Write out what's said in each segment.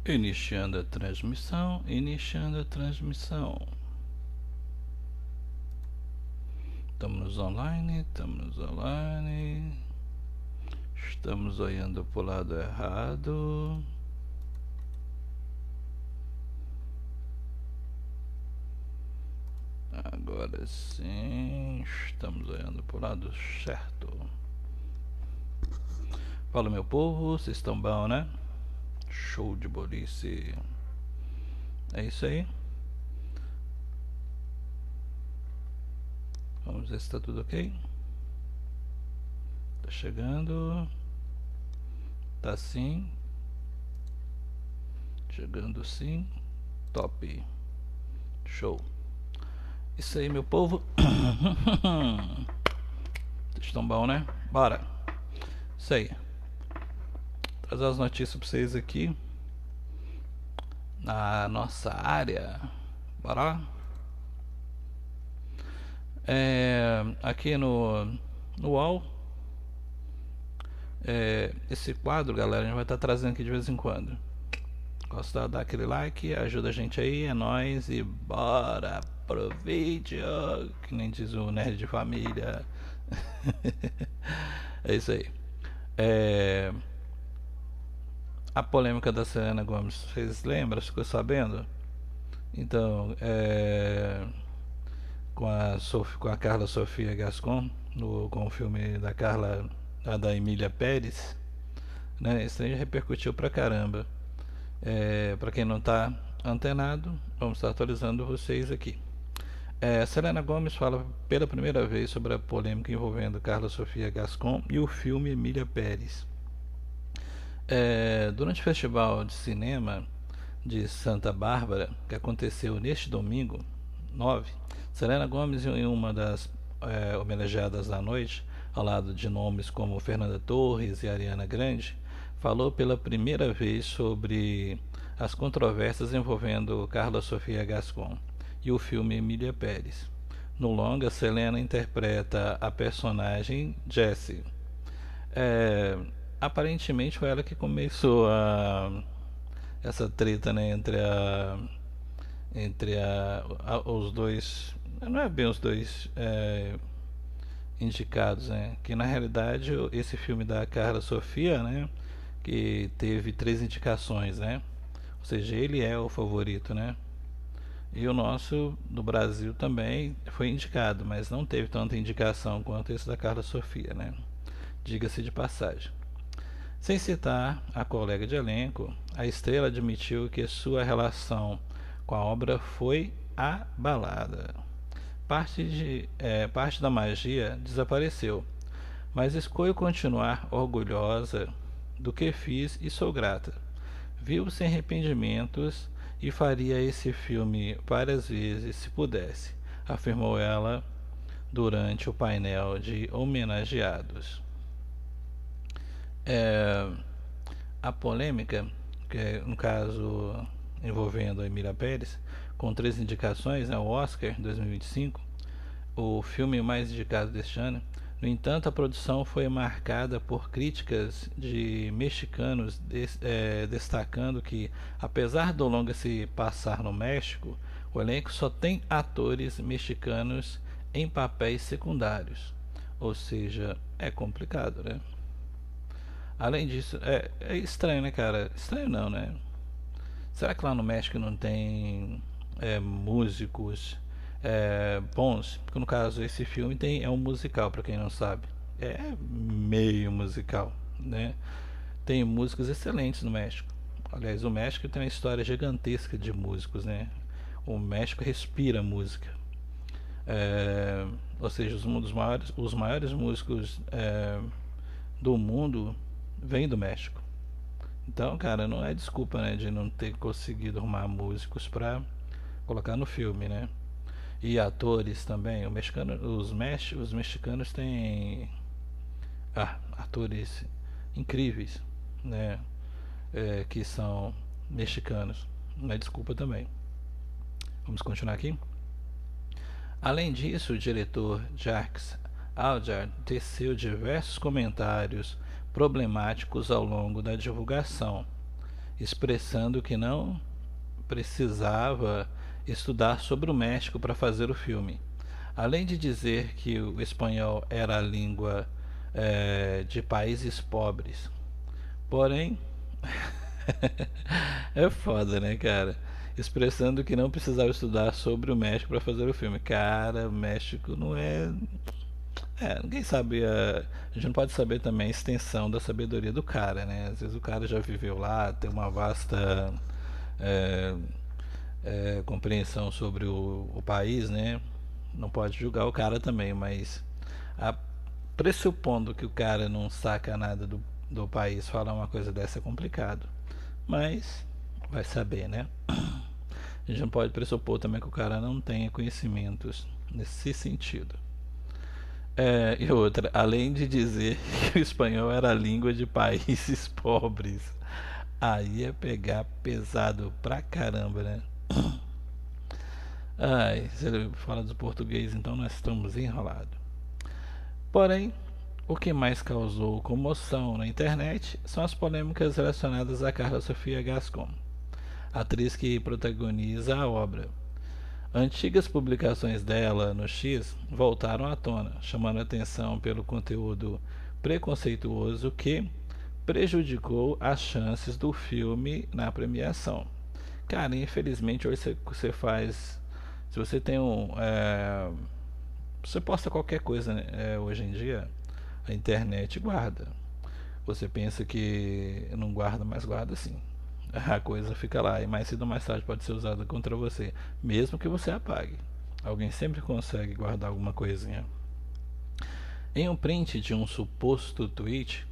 Iniciando a transmissão, iniciando a transmissão. Estamos online, estamos online. Estamos olhando para o lado errado. Agora sim, estamos olhando para o lado certo. Fala, meu povo, vocês estão bom, né? Show de bolice. É isso aí. Vamos ver se está tudo ok. Tá chegando. Tá sim. Chegando sim. Top. Show. Isso aí, meu povo. Vocês estão bom, né? Bora. Isso aí. Trazer as notícias para vocês aqui na nossa área. Bora lá? Aqui no UOL, esse quadro, galera, a gente vai estar trazendo aqui de vez em quando. Gosta, dá aquele like, ajuda a gente aí, é nóis e bora pro vídeo, que nem diz o nerd de família. É isso aí. A polêmica da Selena Gomez, vocês lembram? Ficou sabendo? Então, com a Carla Sofia Gascon, com o filme da Carla, da Emília Pérez, né? Isso aí repercutiu pra caramba. Para quem não está antenado, vamos estar atualizando vocês aqui. Selena Gomez fala pela primeira vez sobre a polêmica envolvendo Carla Sofia Gascon e o filme Emília Pérez. Durante o Festival de Cinema de Santa Bárbara, que aconteceu neste domingo 9, Selena Gomez, em uma das homenageadas da noite, ao lado de nomes como Fernanda Torres e Ariana Grande, falou pela primeira vez sobre as controvérsias envolvendo Carla Sofia Gascon e o filme Emília Pérez. No longa, Selena interpreta a personagem Jessie. Aparentemente foi ela que começou essa treta, né, entre os dois, não é bem os dois indicados, né, que na realidade esse filme da Carla Sofia, né, que teve 3 indicações, né, ou seja, ele é o favorito, né, e o nosso do Brasil também foi indicado, mas não teve tanta indicação quanto esse da Carla Sofia, né, diga-se de passagem. Sem citar a colega de elenco, a estrela admitiu que sua relação com a obra foi abalada. Parte da magia desapareceu, mas escolho continuar orgulhosa do que fiz e sou grata. Vivo sem arrependimentos e faria esse filme várias vezes se pudesse, afirmou ela durante o painel de homenageados. A polêmica, que é, no caso envolvendo a Emília Pérez, com 3 indicações ao Oscar 2025, o filme mais indicado deste ano. No entanto, a produção foi marcada por críticas de mexicanos destacando que, apesar do longa se passar no México, o elenco só tem atores mexicanos em papéis secundários. Ou seja, é complicado, né? Além disso, é estranho, né, cara? Estranho não, né? Será que lá no México não tem músicos bons? Porque no caso, esse filme é um musical, pra quem não sabe. É meio musical, né? Tem músicos excelentes no México. Aliás, o México tem uma história gigantesca de músicos, né? O México respira música. Ou seja, os maiores músicos do mundo vem do México. Então, cara, não é desculpa, né, de não ter conseguido arrumar músicos pra colocar no filme, né? E atores também. Os mexicanos têm atores incríveis, né? Que são mexicanos. Não é desculpa também. Vamos continuar aqui. Além disso, o diretor Jacques Audiard teceu diversos comentários problemáticos ao longo da divulgação. expressando que não precisava estudar sobre o México para fazer o filme. Além de dizer que o espanhol era a língua de países pobres. Porém, é foda, né, cara? Expressando que não precisava estudar sobre o México para fazer o filme. Cara, o México não é. Ninguém sabe. A gente não pode saber também a extensão da sabedoria do cara, né? Às vezes o cara já viveu lá, tem uma vasta é, compreensão sobre o país, né? Não pode julgar o cara também, mas a, pressupondo que o cara não saca nada do país, falar uma coisa dessa é complicado. Mas vai saber, né? A gente não pode pressupor também que o cara não tenha conhecimentos nesse sentido. E outra, além de dizer que o espanhol era a língua de países pobres, aí é pegar pesado pra caramba, né? Ai, se ele fala do português, então nós estamos enrolados. Porém, o que mais causou comoção na internet são as polêmicas relacionadas a Carla Sofia Gascon, atriz que protagoniza a obra. Antigas publicações dela no X voltaram à tona, chamando atenção pelo conteúdo preconceituoso que prejudicou as chances do filme na premiação. Cara, infelizmente hoje você faz. Se você tem você posta qualquer coisa, né, hoje em dia, a internet guarda. Você pensa que não guarda, mas guarda sim. A coisa fica lá e mais cedo ou mais tarde pode ser usada contra você, mesmo que você apague. Alguém sempre consegue guardar alguma coisinha. Em um print de um suposto tweet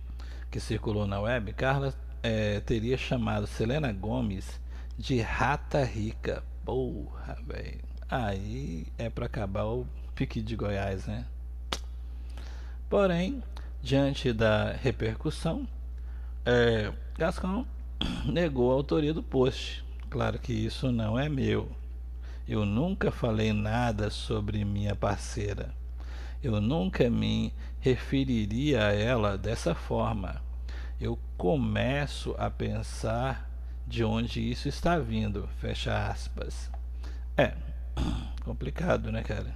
que circulou na web, Carla teria chamado Selena Gomez de rata rica. Porra, velho. Aí é pra acabar o pique de Goiás, né? Porém, diante da repercussão, Gascon negou a autoria do post. Claro que isso não é meu. Eu nunca falei nada sobre minha parceira. Eu nunca me referiria a ela dessa forma. Eu começo a pensar de onde isso está vindo. Fecha aspas. Complicado, né, cara?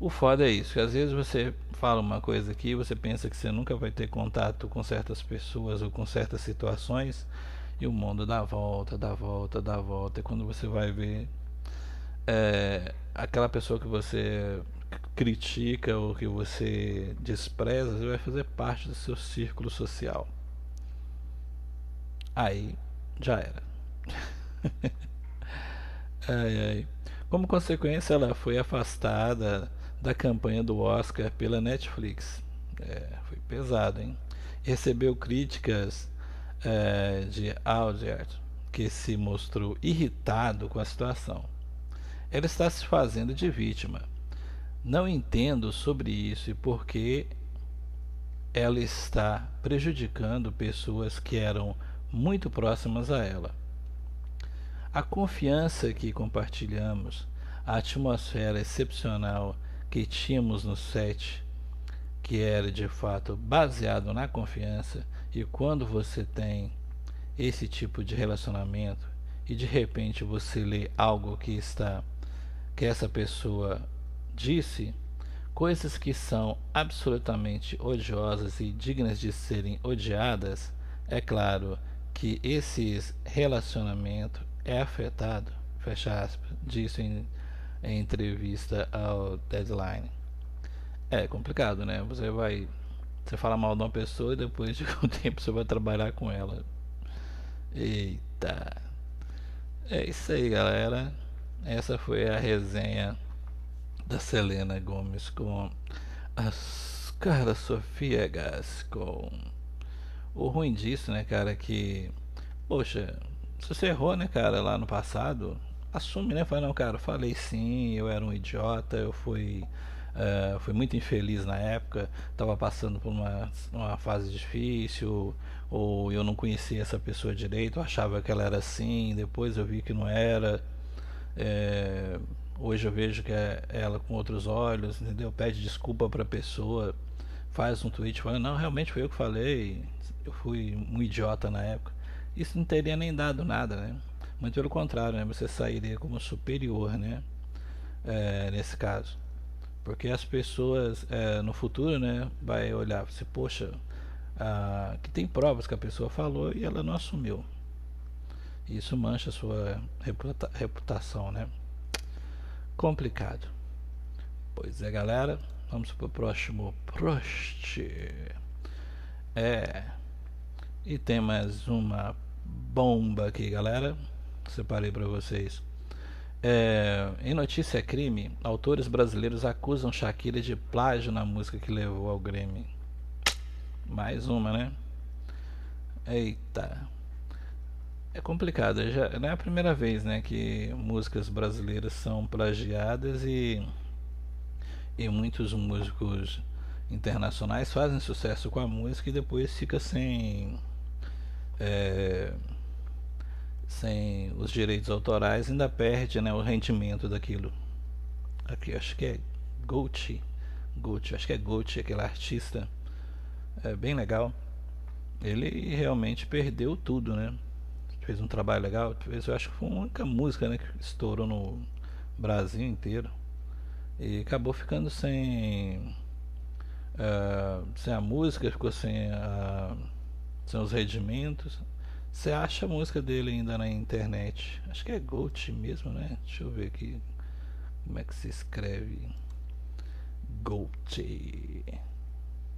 O foda é isso, que às vezes você fala uma coisa aqui e você pensa que você nunca vai ter contato com certas pessoas ou com certas situações e o mundo dá volta, dá volta, dá volta. E quando você vai ver aquela pessoa que você critica ou que você despreza, você vai fazer parte do seu círculo social. Aí já era. Ai, ai. Como consequência, ela foi afastada da campanha do Oscar pela Netflix. Foi pesado, hein? Recebeu críticas de Aldiard, que se mostrou irritado com a situação. Ela está se fazendo de vítima. Não entendo sobre isso e por que ela está prejudicando pessoas que eram muito próximas a ela. A confiança que compartilhamos, a atmosfera excepcional que tínhamos no set, que era de fato baseado na confiança, e quando você tem esse tipo de relacionamento e de repente você lê algo que essa pessoa disse, coisas que são absolutamente odiosas e dignas de serem odiadas, é claro que esse relacionamento é afetado, fecha aspas, disse em entrevista ao Deadline. É complicado, né? Você fala mal de uma pessoa e depois de um tempo você vai trabalhar com ela. Eita. É isso aí, galera. Essa foi a resenha da Selena Gomez com as Carla Sofia Gascon. O ruim disso, né, cara, que poxa, se você errou, né, cara, lá no passado, assume, né? Fala, não, cara, falei sim, eu era um idiota, eu fui muito infeliz na época, estava passando por uma fase difícil, ou eu não conhecia essa pessoa direito, eu achava que ela era assim, depois eu vi que não era. Hoje eu vejo que é ela com outros olhos, entendeu? Pede desculpa pra pessoa, faz um tweet falando, não, realmente foi eu que falei, eu fui um idiota na época. isso não teria nem dado nada, né? Muito pelo contrário, né? Você sairia como superior, né? Nesse caso. Porque as pessoas no futuro, né, vai olhar e poxa, que tem provas que a pessoa falou e ela não assumiu. Isso mancha a sua reputação, né? Complicado. Pois é, galera. Vamos pro próximo post. E tem mais uma bomba aqui, galera. Separei para vocês. Em notícia crime, autores brasileiros acusam Shakira de plágio na música que levou ao Grammy. Mais uma, né? Eita. É complicado, já não é a primeira vez, né, que músicas brasileiras são plagiadas e muitos músicos internacionais fazem sucesso com a música e depois fica sem os direitos autorais, ainda perde, né, o rendimento daquilo. Aqui acho que é Gucci, acho que é Gucci, aquele artista, bem legal. Ele realmente perdeu tudo, né? Fez um trabalho legal. Eu acho que foi a única música, né, que estourou no Brasil inteiro e acabou ficando sem a música, ficou sem os rendimentos. Você acha a música dele ainda na internet? Acho que é Gucci mesmo, né? Deixa eu ver aqui como é que se escreve Gucci.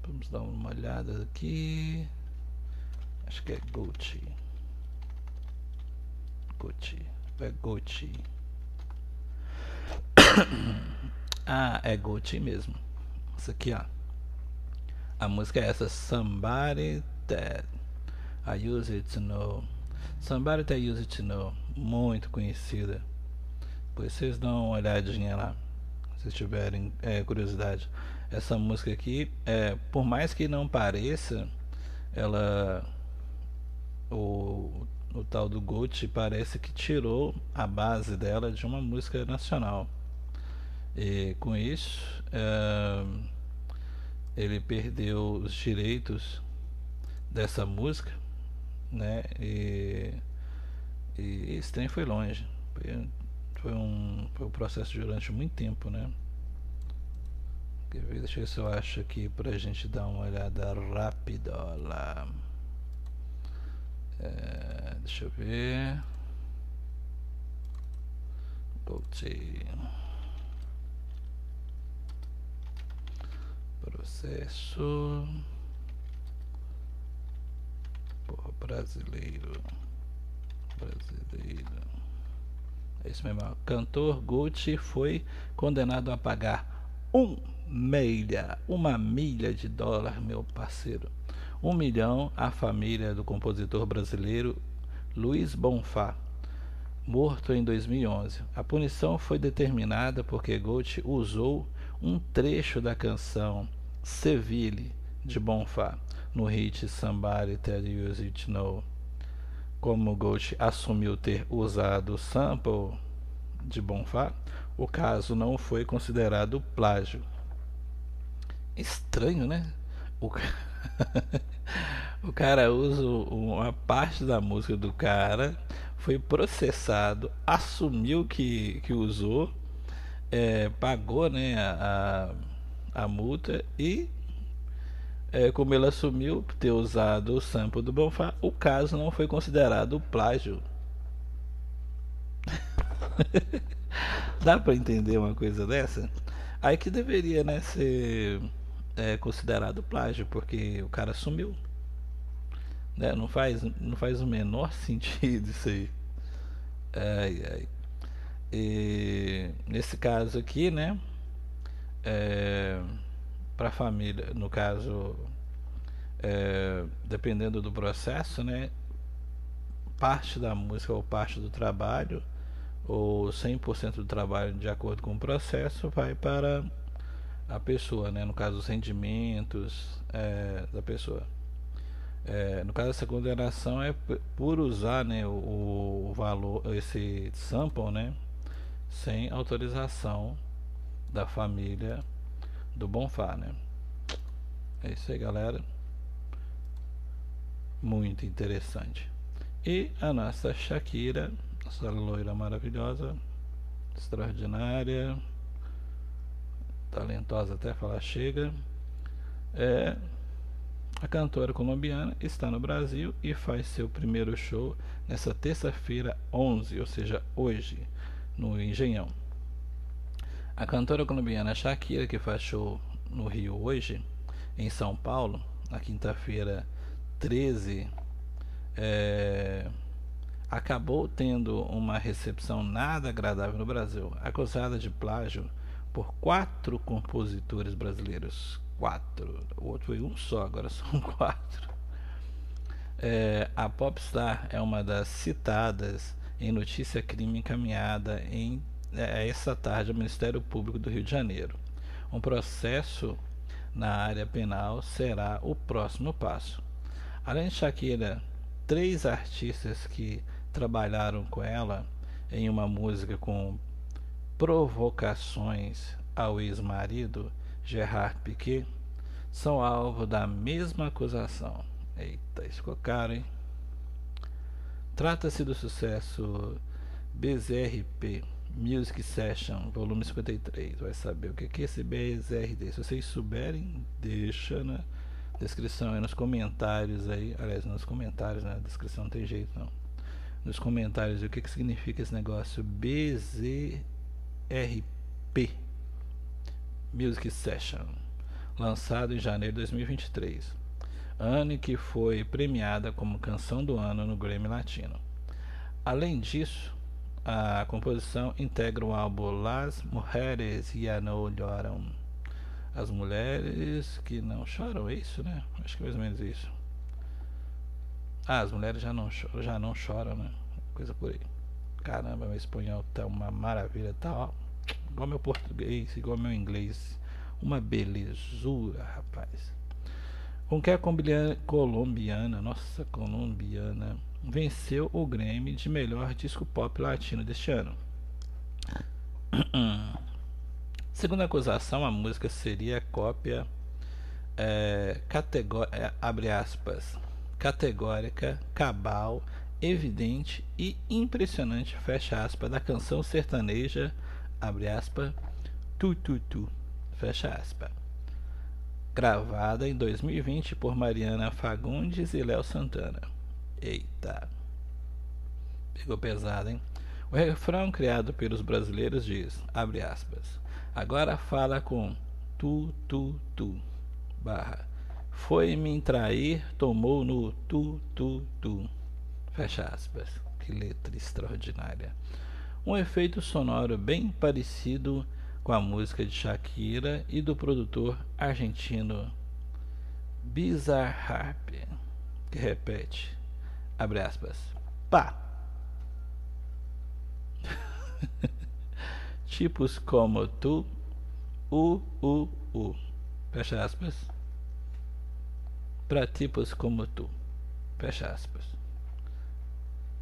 Vamos dar uma olhada aqui. Acho que é Gucci. É Gucci. É Gucci mesmo. Isso aqui, ó. A música é essa, Somebody That I Use It To Know. Somebody That I Use It To Know. Muito conhecida. Depois vocês dão uma olhadinha lá, se tiverem curiosidade. Essa música aqui, por mais que não pareça, ela... O tal do Gucci parece que tirou a base dela de uma música nacional. E com isso, ele perdeu os direitos dessa música, né? E esse trem foi longe. Foi um processo durante muito tempo, né? Deixa eu ver se eu acho aqui pra gente dar uma olhada rápida lá. Deixa eu ver. Voltei. Processo. Porra, brasileiro. É isso mesmo. Cantor Gucci foi condenado a pagar uma milha de dólar, meu parceiro. 1 milhão à família do compositor brasileiro Luiz Bonfá, morto em 2011. A punição foi determinada porque Gucci usou um trecho da canção Seville de Bonfá no hit Somebody That You Use It To Know. Como Gucci assumiu ter usado o sample de Bonfá, o caso não foi considerado plágio. Estranho, né? O cara usa uma parte da música do cara, foi processado, assumiu que usou, pagou, né, a multa e, como ele assumiu ter usado o sample do Bonfá, o caso não foi considerado plágio. Dá pra entender uma coisa dessa? Aí que deveria, né, ser considerado plágio, porque o cara sumiu, né? Não faz o menor sentido isso aí. Ai. E nesse caso aqui, né, para a família, no caso, dependendo do processo, né, parte da música ou parte do trabalho ou 100% do trabalho de acordo com o processo vai para a pessoa, né? No caso, os rendimentos da pessoa. No caso, essa condenação é por usar, né, o valor, esse sample, né, sem autorização da família do Bonfá, né? É isso aí, galera. Muito interessante. E a nossa Shakira, essa loira maravilhosa, extraordinária, talentosa até falar chega, a cantora colombiana está no Brasil e faz seu primeiro show nessa terça-feira 11, ou seja, hoje, no Engenhão. A cantora colombiana Shakira, que faz show no Rio hoje, em São Paulo, na quinta-feira 13, acabou tendo uma recepção nada agradável no Brasil, acusada de plágio por 4 compositores brasileiros. 4, o outro foi um só, agora são 4. A popstar é uma das citadas em notícia crime encaminhada essa tarde ao Ministério Público do Rio de Janeiro. Um processo na área penal será o próximo passo. Além de Shakira, 3 artistas que trabalharam com ela em uma música com provocações ao ex-marido Gerard Piqué são alvo da mesma acusação. Eita, isso ficou caro, hein? Trata-se do sucesso BZRP Music Session, volume 53. Vai saber o que é esse BZRD. Se vocês souberem, deixa na descrição e nos comentários aí. Aliás, nos comentários, na descrição não tem jeito não. Nos comentários o que significa esse negócio BZRP Music Session, lançado em janeiro de 2023, ano em que foi premiada como Canção do Ano no Grammy Latino. Além disso, a composição integra o álbum Las Mujeres Ya No Lloran, As Mulheres que Não Choram, é isso, né? Acho que é mais ou menos isso. As mulheres já não choram, né? Coisa por aí. Caramba, meu espanhol tá uma maravilha, tá ó, igual meu português, igual meu inglês, uma belezura, rapaz. Com que a colombiana venceu o Grammy de melhor disco pop latino deste ano. Segundo a acusação, a música seria cópia abre aspas, categórica, cabal, evidente e impressionante, fecha aspas, da canção sertaneja, abre aspas, Tu Tu Tu, fecha aspas, gravada em 2020 por Mariana Fagundes e Léo Santana. Eita, pegou pesado, hein? O refrão criado pelos brasileiros diz, abre aspas, agora fala com tu, tu, tu, barra, foi me trair, tomou no tu, tu, tu, fecha aspas. Que letra extraordinária. Um efeito sonoro bem parecido com a música de Shakira e do produtor argentino Bizarrap, que repete, abre aspas, pá. Tipos como tu, fecha aspas, para tipos como tu, fecha aspas.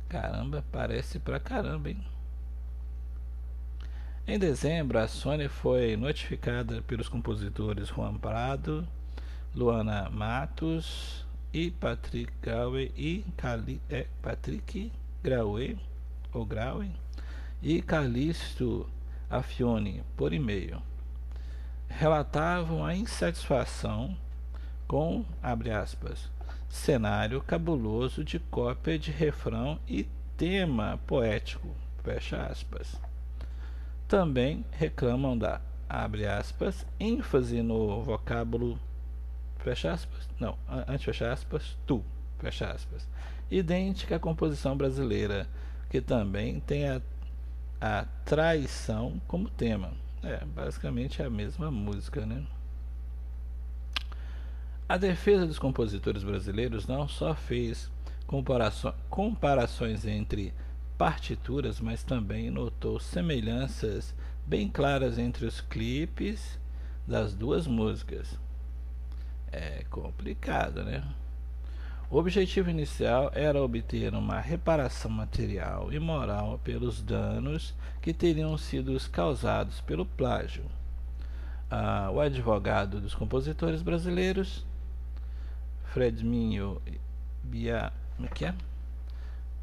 Caramba, parece pra caramba, hein? Em dezembro, a Sony foi notificada pelos compositores Juan Prado, Luana Matos e Patrick Graue e Calixto Affione por e-mail. Relatavam a insatisfação com, abre aspas, cenário cabuloso de cópia de refrão e tema poético, fecha aspas. Também reclamam da, abre aspas, ênfase no vocábulo, fecha aspas, não, antes fecha aspas, tu, fecha aspas, idêntica à composição brasileira, que também tem a traição como tema. Basicamente é a mesma música, né? A defesa dos compositores brasileiros não só fez comparações entre partituras, mas também notou semelhanças bem claras entre os clipes das duas músicas. É complicado, né? O objetivo inicial era obter uma reparação material e moral pelos danos que teriam sido causados pelo plágio. O advogado dos compositores brasileiros, Fredminho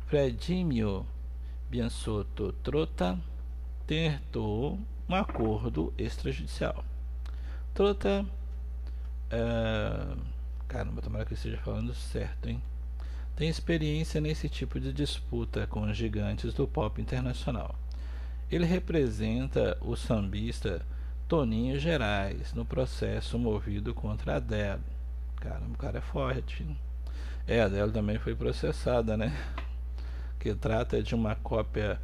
Fredimio Biansotto Trota tentou um acordo extrajudicial. Trota, caramba, tomara que eu esteja falando certo, hein? Tem experiência nesse tipo de disputa com os gigantes do pop internacional. Ele representa o sambista Toninho Gerais no processo movido contra Adele. Caramba, o cara é forte. A Adele também foi processada, né? Que trata de uma cópia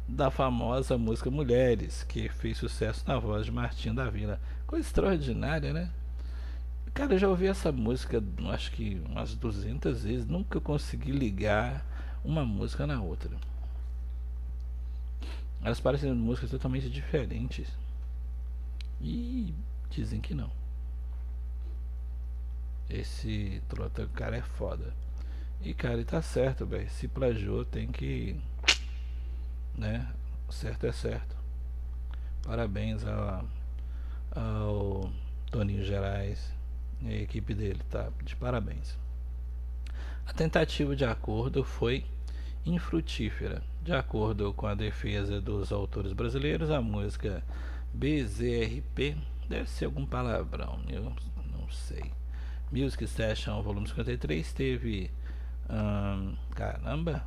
da famosa música Mulheres, que fez sucesso na voz de Martinho da Vila. Coisa extraordinária, né? Cara, eu já ouvi essa música, acho que umas 200 vezes, nunca consegui ligar uma música na outra. Elas parecem músicas totalmente diferentes. E dizem que não. Esse Trota, cara, é foda. E, cara, ele tá certo, velho. Se plagiou, tem que... né? Certo é certo. Parabéns ao Toninho Gerais e a equipe dele, tá? De parabéns. A tentativa de acordo foi infrutífera. De acordo com a defesa dos autores brasileiros, a música BZRP deve ser algum palavrão, eu não sei. Music Session volume 53 teve caramba,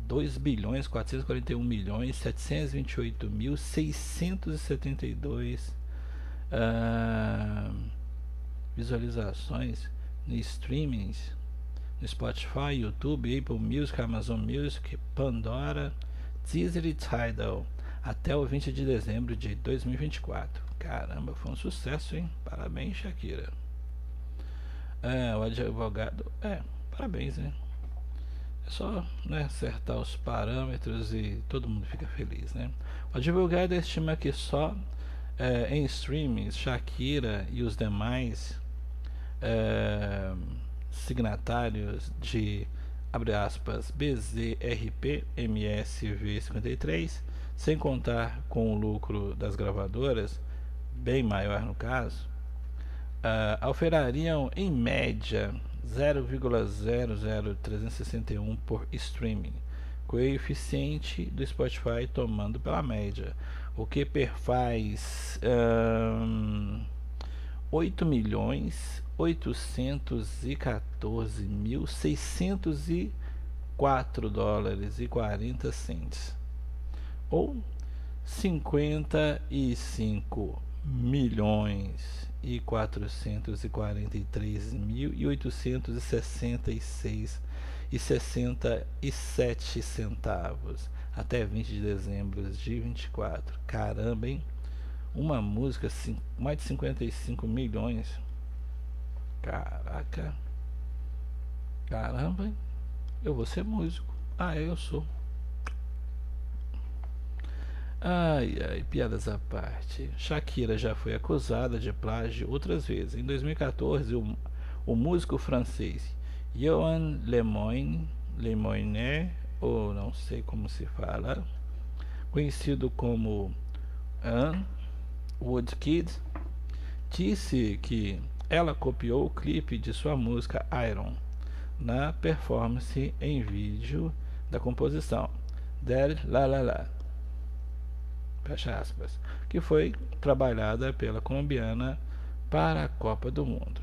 2.441.728.672 visualizações no streamings no Spotify, YouTube, Apple Music, Amazon Music, Pandora, Deezer e Tidal até o 20 de dezembro de 2024. Caramba, foi um sucesso, hein? Parabéns, Shakira. O advogado... parabéns, né? É só, né, acertar os parâmetros e todo mundo fica feliz, né? O advogado estima que só em streamings, Shakira e os demais signatários de, abre aspas, BZRP MSV 53, sem contar com o lucro das gravadoras, bem maior no caso, oferariam em média 0,00361 por streaming, coeficiente do Spotify tomando pela média, o que perfaz 8.814.604 dólares e 40 cents, ou 55.443.866,67 centavos até 20 de dezembro de 24. Caramba, hein? Uma música, mais de 55 milhões. Caraca. Caramba, hein? Eu vou ser músico. Eu sou. Ai, piadas à parte. Shakira já foi acusada de plágio outras vezes. Em 2014, o músico francês Johan Lemoine, ou não sei como se fala, conhecido como Woodkid, disse que ela copiou o clipe de sua música Iron na performance em vídeo da composição Del La La La, fecha aspas, que foi trabalhada pela colombiana para a Copa do Mundo.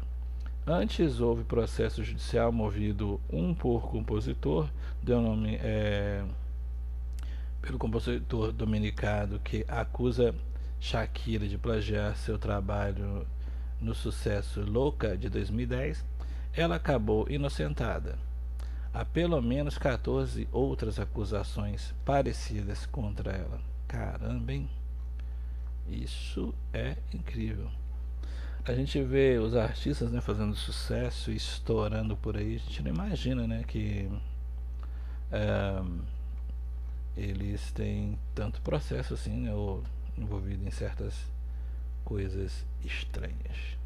Antes houve processo judicial movido por compositor, pelo compositor dominicano, que acusa Shakira de plagiar seu trabalho no sucesso Louca de 2010. Ela acabou inocentada. Há pelo menos 14 outras acusações parecidas contra ela. Caramba, hein? Isso é incrível. A gente vê os artistas, né, fazendo sucesso e estourando por aí. A gente não imagina, né, que eles têm tanto processo assim, né, ou envolvido em certas coisas estranhas.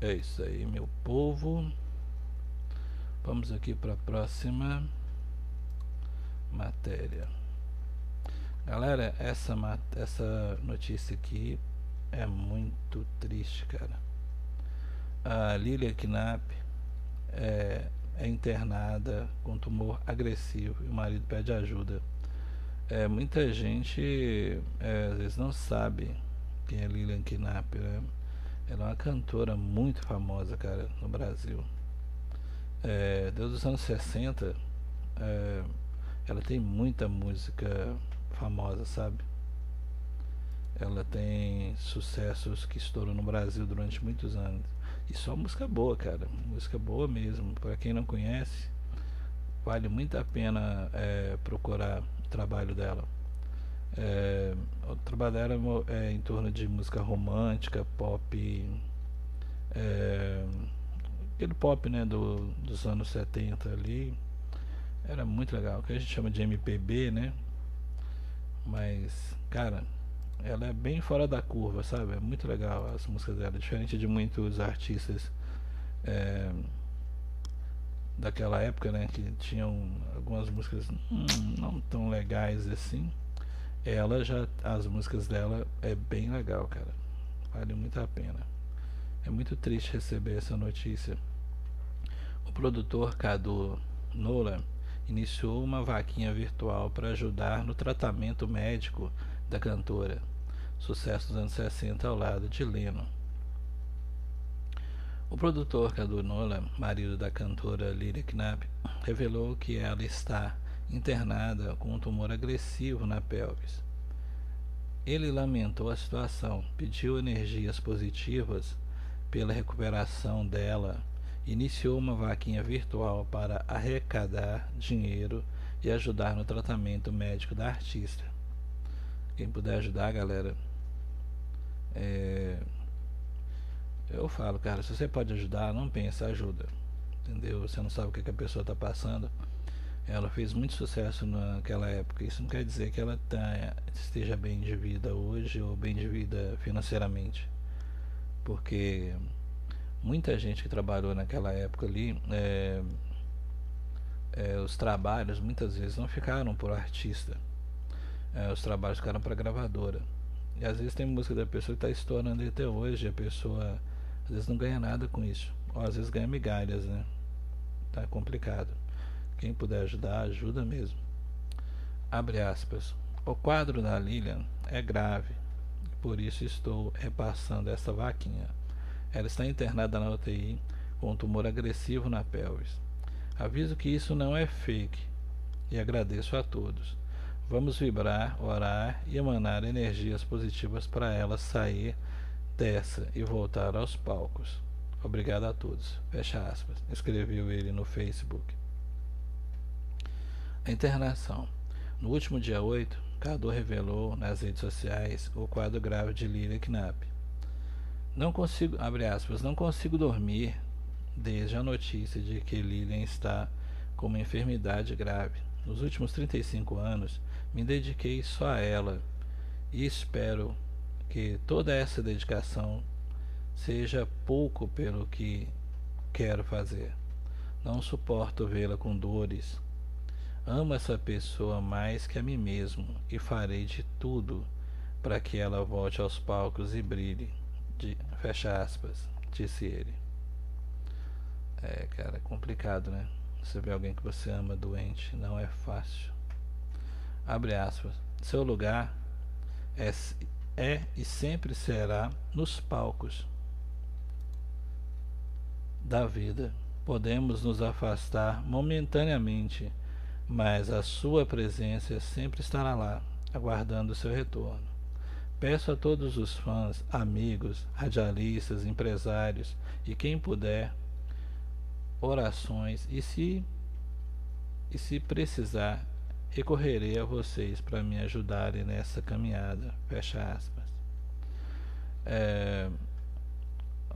É isso aí, meu povo. Vamos aqui para a próxima matéria. Galera, essa notícia aqui é muito triste, cara. A Lilia Knapp, é internada com tumor agressivo e o marido pede ajuda. Muita gente às vezes não sabe quem é Lilian Knapp, né? Ela é uma cantora muito famosa, cara, no Brasil. Desde os anos 60, é, ela tem muita música famosa, sabe? Ela tem sucessos que estouram no Brasil durante muitos anos. E só música boa, cara. Música boa mesmo. Para quem não conhece, vale muito a pena procurar o trabalho dela. O trabalho dela é em torno de música romântica, pop, é, aquele pop, né, dos anos 70 ali. Era muito legal, que a gente chama de MPB, né? Mas, cara, ela é bem fora da curva, sabe? É muito legal as músicas dela, diferente de muitos artistas é, daquela época, né? Que tinham algumas músicas não tão legais assim. As músicas dela é bem legal, cara. Vale muito a pena. É muito triste receber essa notícia. O produtor Cadu Nolan iniciou uma vaquinha virtual para ajudar no tratamento médico da cantora. Sucesso dos anos 60 ao lado de Leno. O produtor Cadu Nolan, marido da cantora Lilian Knapp, revelou que ela está internada com um tumor agressivo na pelvis. Ele lamentou a situação, pediu energias positivas pela recuperação dela, iniciou uma vaquinha virtual para arrecadar dinheiro e ajudar no tratamento médico da artista. Quem puder ajudar, galera, eu falo, cara, se você pode ajudar, não pensa, ajuda. Entendeu? Você não sabe o que a pessoa está passando. Ela fez muito sucesso naquela época. Isso não quer dizer que ela esteja bem de vida hoje ou bem de vida financeiramente. Porque muita gente que trabalhou naquela época ali, os trabalhos muitas vezes não ficaram por artista. Os trabalhos ficaram para gravadora. E às vezes tem música da pessoa que está estourando até hoje. A pessoa às vezes não ganha nada com isso. Ou às vezes ganha migalhas, né? Tá complicado. Quem puder ajudar, ajuda mesmo. Abre aspas. O quadro da Lilian é grave, por isso estou repassando essa vaquinha. Ela está internada na UTI com um tumor agressivo na pelvis. Aviso que isso não é fake e agradeço a todos. Vamos vibrar, orar e emanar energias positivas para ela sair dessa e voltar aos palcos. Obrigado a todos. Fecha aspas. Escreveu ele no Facebook. A internação. No último dia 8, Cadu revelou nas redes sociais o quadro grave de Lilian Knapp. Não consigo, abre aspas, não consigo dormir desde a notícia de que Lilian está com uma enfermidade grave. Nos últimos 35 anos, me dediquei só a ela e espero que toda essa dedicação seja pouco pelo que quero fazer. Não suporto vê-la com dores. Amo essa pessoa mais que a mim mesmo e farei de tudo para que ela volte aos palcos e brilhe. Fecha aspas, disse ele. Cara, é complicado, né? Você vê alguém que você ama doente, não é fácil. Abre aspas. Seu lugar é e sempre será nos palcos da vida. Podemos nos afastar momentaneamente, mas a sua presença sempre estará lá, aguardando o seu retorno. Peço a todos os fãs, amigos, radialistas, empresários e quem puder, orações e se precisar, recorrerei a vocês para me ajudarem nessa caminhada. Fecha aspas.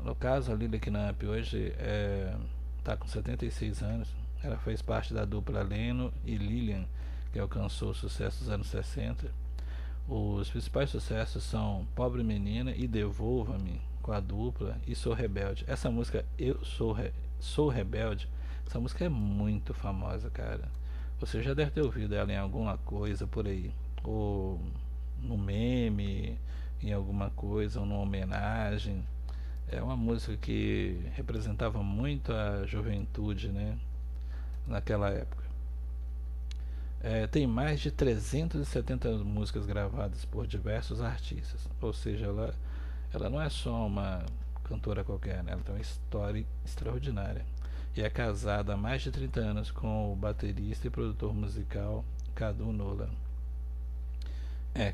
No caso, a Lilian Knapp hoje está com 76 anos. Ela fez parte da dupla Leno e Lilian, que alcançou o sucesso dos anos 60. Os principais sucessos são Pobre Menina e Devolva-me, com a dupla, e Sou Rebelde. Essa música, Sou Rebelde, essa música é muito famosa, cara. Você já deve ter ouvido ela em alguma coisa por aí, ou no meme, em alguma coisa, ou numa homenagem. É uma música que representava muito a juventude, né, naquela época. Tem mais de 370 músicas gravadas por diversos artistas, ou seja, ela não é só uma cantora qualquer, né? Ela tem uma história extraordinária. E é casada há mais de 30 anos com o baterista e produtor musical Cadu Nolan.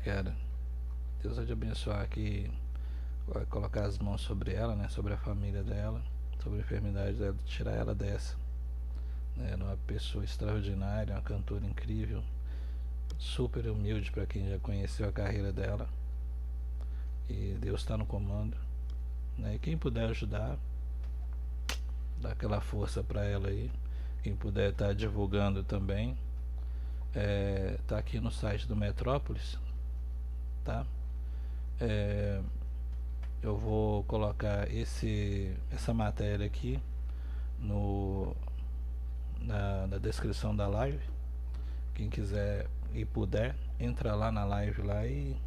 Cara, Deus vai te abençoar aqui, vai colocar as mãos sobre ela, né? Sobre a família dela, sobre a enfermidade dela, tirar ela dessa. Né? Ela é uma pessoa extraordinária, uma cantora incrível, super humilde para quem já conheceu a carreira dela. E Deus está no comando. Né? E quem puder ajudar, dá aquela força para ela aí. Quem puder estar divulgando também, tá aqui no site do Metrópolis, tá? Eu vou colocar essa matéria aqui no, na descrição da live. Quem quiser e puder, entra lá na live lá e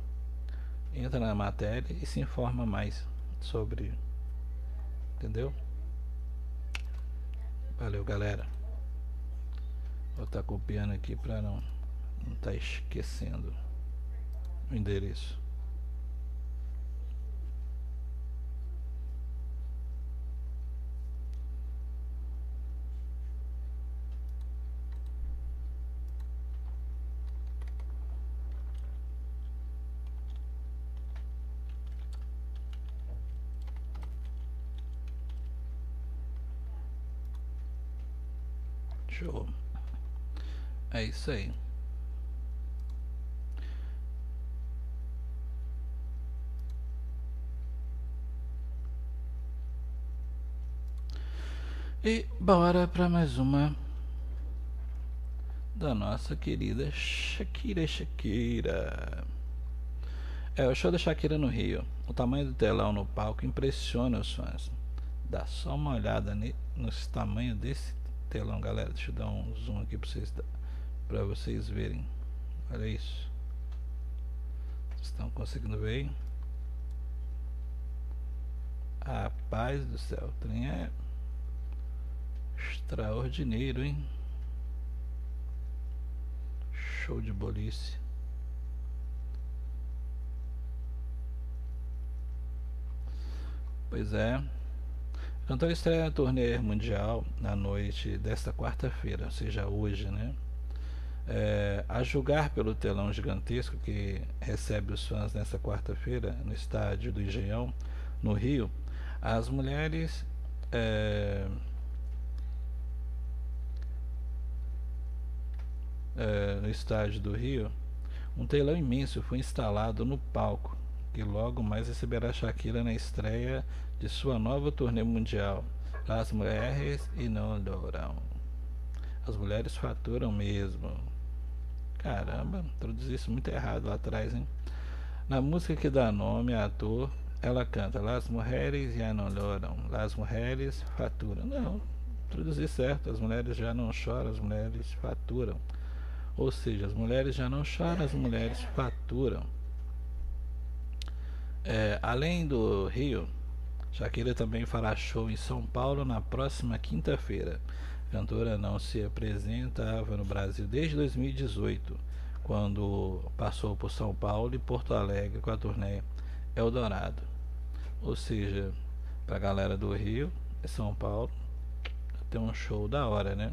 entra na matéria e se informa mais sobre, entendeu? Valeu, galera. Vou estar copiando aqui para não estar esquecendo o endereço. Show. É isso aí. E bora para mais uma da nossa querida Shakira. O show da Shakira no Rio. O tamanho do telão no palco impressiona os fãs. Dá só uma olhada nos tamanhos desse telão, galera. Deixa eu dar um zoom aqui para vocês verem. Olha isso. Vocês estão conseguindo ver? Rapaz do céu, o trem é extraordinário, hein? Show de bolice. Pois é. A cantora estreia a turnê mundial na noite desta quarta-feira, ou seja, hoje, né? A julgar pelo telão gigantesco que recebe os fãs nesta quarta-feira no estádio do Engenhão, no Rio, as mulheres no estádio do Rio, um telão imenso foi instalado no palco, que logo mais receberá Shakira na estreia de sua nova turnê mundial. As mulheres inodoram. As mulheres faturam mesmo. Caramba, traduzi isso muito errado lá atrás, hein? Na música que dá nome a ator, ela canta Las mujeres ya no lloram. Las mujeres faturam. Não, traduzi certo. As mulheres já não choram, as mulheres faturam. Ou seja, as mulheres já não choram, as mulheres faturam. Além do Rio, Shakira também fará show em São Paulo na próxima quinta-feira. A cantora não se apresentava no Brasil desde 2018, quando passou por São Paulo e Porto Alegre com a turnê Eldorado. Ou seja, pra galera do Rio e São Paulo, tem um show da hora, né?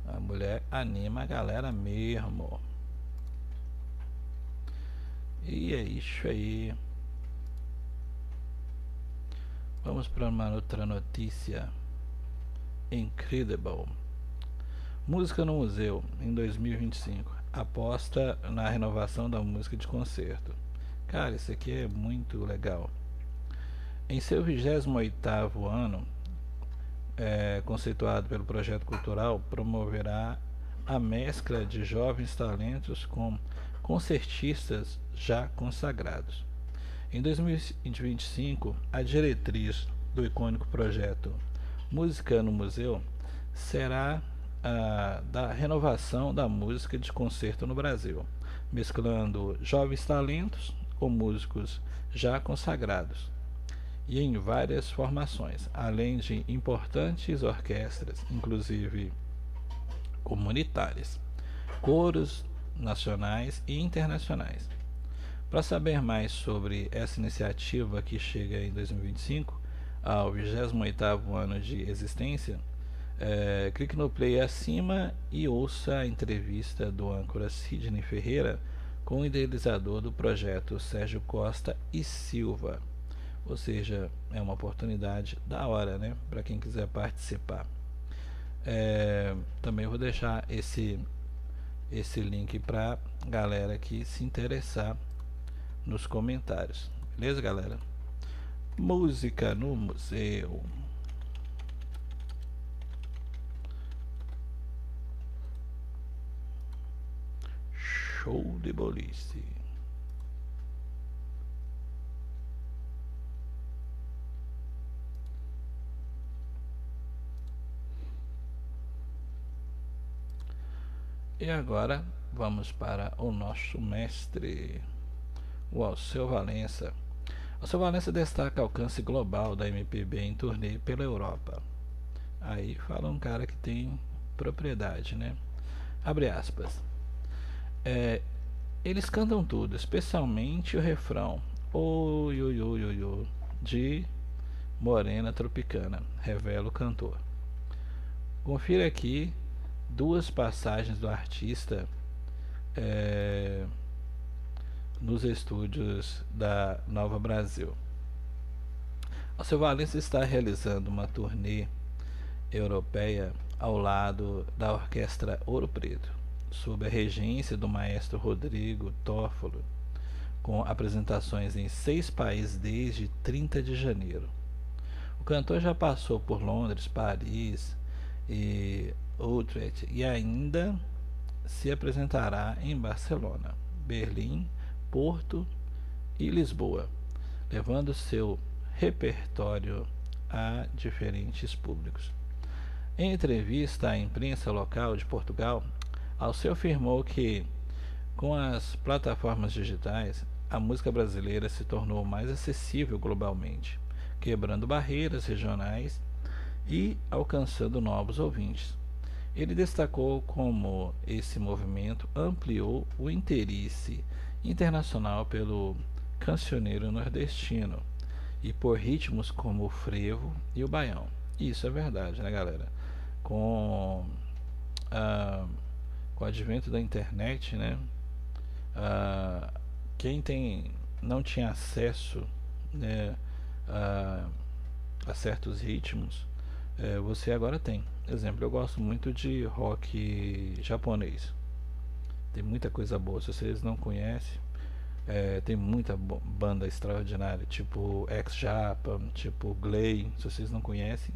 A mulher anima a galera mesmo. E é isso aí. Vamos para uma outra notícia. Incredible. Música no museu em 2025. Aposta na renovação da música de concerto. Cara, isso aqui é muito legal. Em seu 28º ano, conceituado pelo projeto cultural, promoverá a mescla de jovens talentos com concertistas já consagrados. Em 2025, a diretriz do icônico projeto Música no Museu será a da renovação da música de concerto no Brasil, mesclando jovens talentos com músicos já consagrados. e em várias formações, além de importantes orquestras, inclusive comunitárias, coros nacionais e internacionais. Para saber mais sobre essa iniciativa que chega em 2025, ao 28º ano de existência, clique no play acima e ouça a entrevista do âncora Sidney Ferreira com o idealizador do projeto, Sérgio Costa e Silva. Ou seja, é uma oportunidade da hora, né, para quem quiser participar. Também vou deixar esse link para galera que se interessar nos comentários. Beleza, galera? Música no museu. Show de boliche. E agora vamos para o nosso mestre, o Alceu Valença. Alceu Valença destaca alcance global da MPB em turnê pela Europa. Aí fala um cara que tem propriedade, né? Abre aspas. Eles cantam tudo, especialmente o refrão oi, oi, oi, oi, oi, de Morena Tropicana, revela o cantor. Confira aqui duas passagens do artista nos estúdios da Nova Brasil. Alceu Valença está realizando uma turnê europeia ao lado da Orquestra Ouro Preto, sob a regência do maestro Rodrigo Toffolo, com apresentações em 6 países desde 30 de janeiro. O cantor já passou por Londres, Paris e Utrecht e ainda se apresentará em Barcelona, Berlim, Porto e Lisboa, levando seu repertório a diferentes públicos. Em entrevista à imprensa local de Portugal, Alceu afirmou que, com as plataformas digitais, a música brasileira se tornou mais acessível globalmente, quebrando barreiras regionais e alcançando novos ouvintes. Ele destacou como esse movimento ampliou o interesse internacional pelo cancioneiro nordestino e por ritmos como o frevo e o baião. Isso é verdade, né, galera? Com o advento da internet, né, quem não tinha acesso, né, a certos ritmos, você agora tem. Exemplo, eu gosto muito de rock japonês. Tem muita coisa boa. Se vocês não conhecem, tem muita banda extraordinária, tipo Ex-Japa, tipo Glay. Se vocês não conhecem,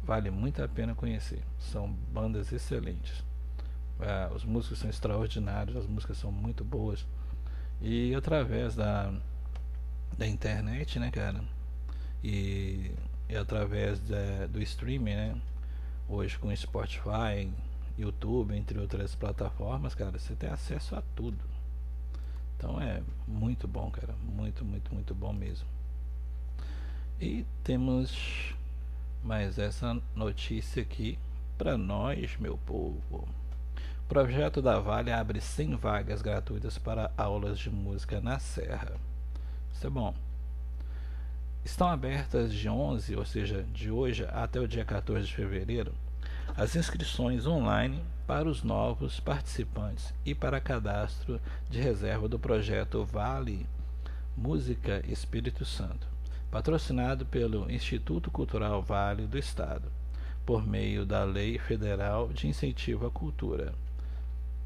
vale muito a pena conhecer. São bandas excelentes. Os músicos são extraordinários, as músicas são muito boas. E através da internet, né, cara? E através do streaming, né? Hoje com Spotify, YouTube, entre outras plataformas, cara, você tem acesso a tudo. Então é muito bom, cara, muito, muito, muito bom mesmo. E temos mais essa notícia aqui para nós, meu povo. O projeto da Vale abre 100 vagas gratuitas para aulas de música na Serra. Isso é bom. Estão abertas de 11, ou seja, de hoje até o dia 14 de fevereiro, as inscrições online para os novos participantes e para cadastro de reserva do projeto Vale Música Espírito Santo, patrocinado pelo Instituto Cultural Vale do Estado, por meio da Lei Federal de Incentivo à Cultura,